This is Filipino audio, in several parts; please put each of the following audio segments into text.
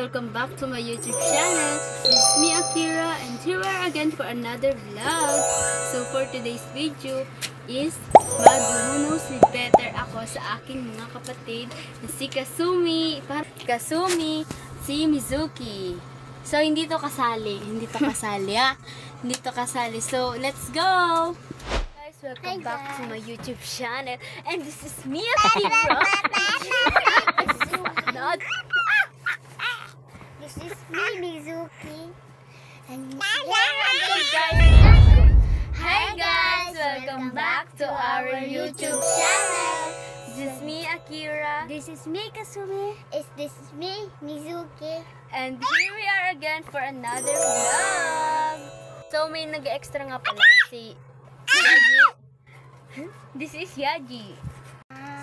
welcome back to my YouTube channel. This is me, Akira, and here we are again for another vlog. So for today's video is mag-who knows better ako sa aking mga kapatid na si Kasumi, si Mizuki. So hindi to kasali ha. Hindi to kasali. So let's go. Guys, welcome back to my YouTube channel, and this is me, Akira. This is me, Mizuki. And Hi guys! Welcome back to our YouTube channel. This is me, Akira. this is me, Kasumi. This is me, Mizuki. And here we are again for another vlog. So may nag-extra nga pala si Yaji. This is Yaji.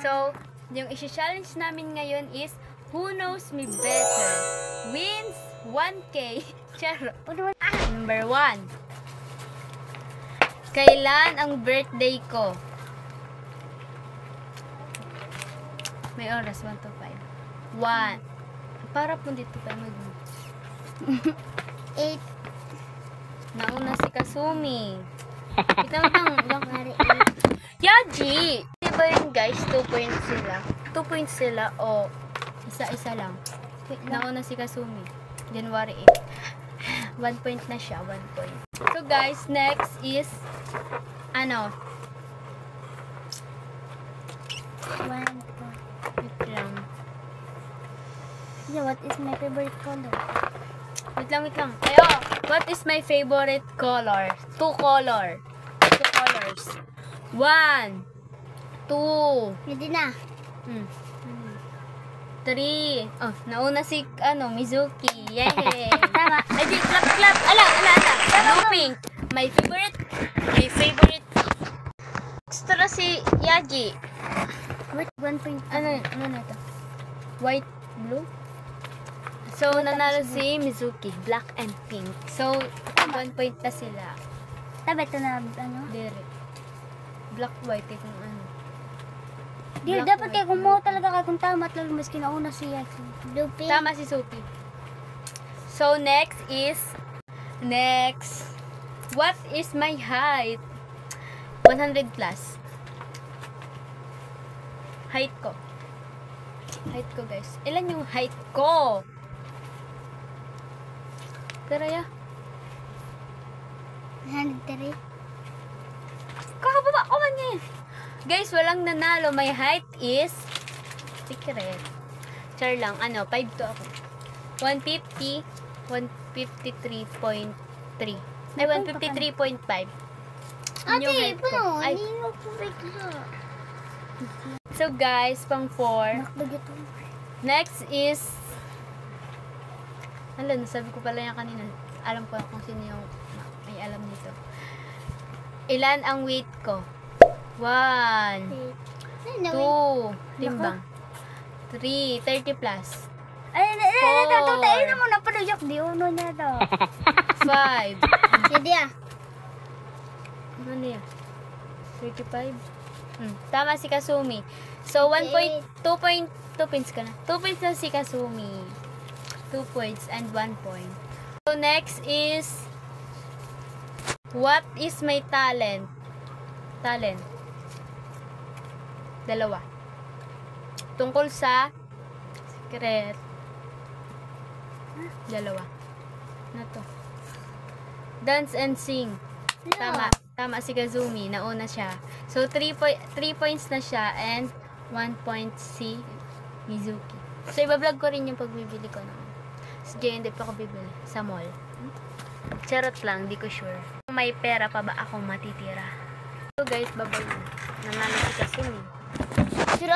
So, yung isi-challenge namin ngayon is Who Knows Me Better wins 1K. Charo. Number 1. Kailan ang birthday ko? May oras, 1 to 5. 1. Para po dito tayo mag 8. Nauna si Kasumi. Itang Yaji! Diba yun guys? 2 points sila. 2 points sila o isa-isa lang. Nauna si Kasumi. January 8. 1 point na siya. 1 point. So guys, next is ano? 1 Wait lang. Yeah, what is my favorite color? Wait lang. Ayo! What is my favorite color? 2 colors. 1, 2, Hindi na. 3. Oh, nauna si Mizuki. Yay! Tama. Ay, di, clap. Ala. Blue pink. My favorite. Extra si Yaji. Wait, 1 point. Ano na ito? White, blue? So, nanalo si Mizuki. Black and pink. So, 1 point na sila. Tabi, ito na, ano? Direct. Black, white. Kung ano. Di, Black, dapat kayo kung mo talaga kayo kung tama at lang mas kinauna siya. Lupi. Tama si Sophie. So, next. What is my height? 100 plus. Height ko, guys. Ilan yung height ko? Pero ya. 103. Kakababa ko man yan. Guys, walang nanalo. My height is secret. Char lang. 5 to ako. 150. 153.3. Ay, 153.5. Ate, puno. Ay. Hindi mo po bigla. So, guys, pang 4. Nakbagyo to. Next is nasabi ko pala yan kanina. Alam ko kung sino yung may alam nito. Ilan ang weight ko? 1, 2, timbang. 3, 30 plus. Ay, tayo na muna paluyok. Di uno niya to. 5. Hindi ah. Ano niya? 35? Tama si Kasumi. So, 2 points ka na. 2 points na si Kasumi. 2 points and 1 point. So, next is what is my talent? Dalawa. Tungkol sa secret. Dalawa. Na to. Dance and sing. Tama si Kazumi. Nauna siya. So, 3 points na siya and 1 point si Mizuki. So, ibablog ko rin yung pagbibili ko ng sa J&D pa ako bibili sa mall. Charot lang, di ko sure. May pera pa ba akong matitira? So guys, babay na. Nanalo si Kasumi. Sure,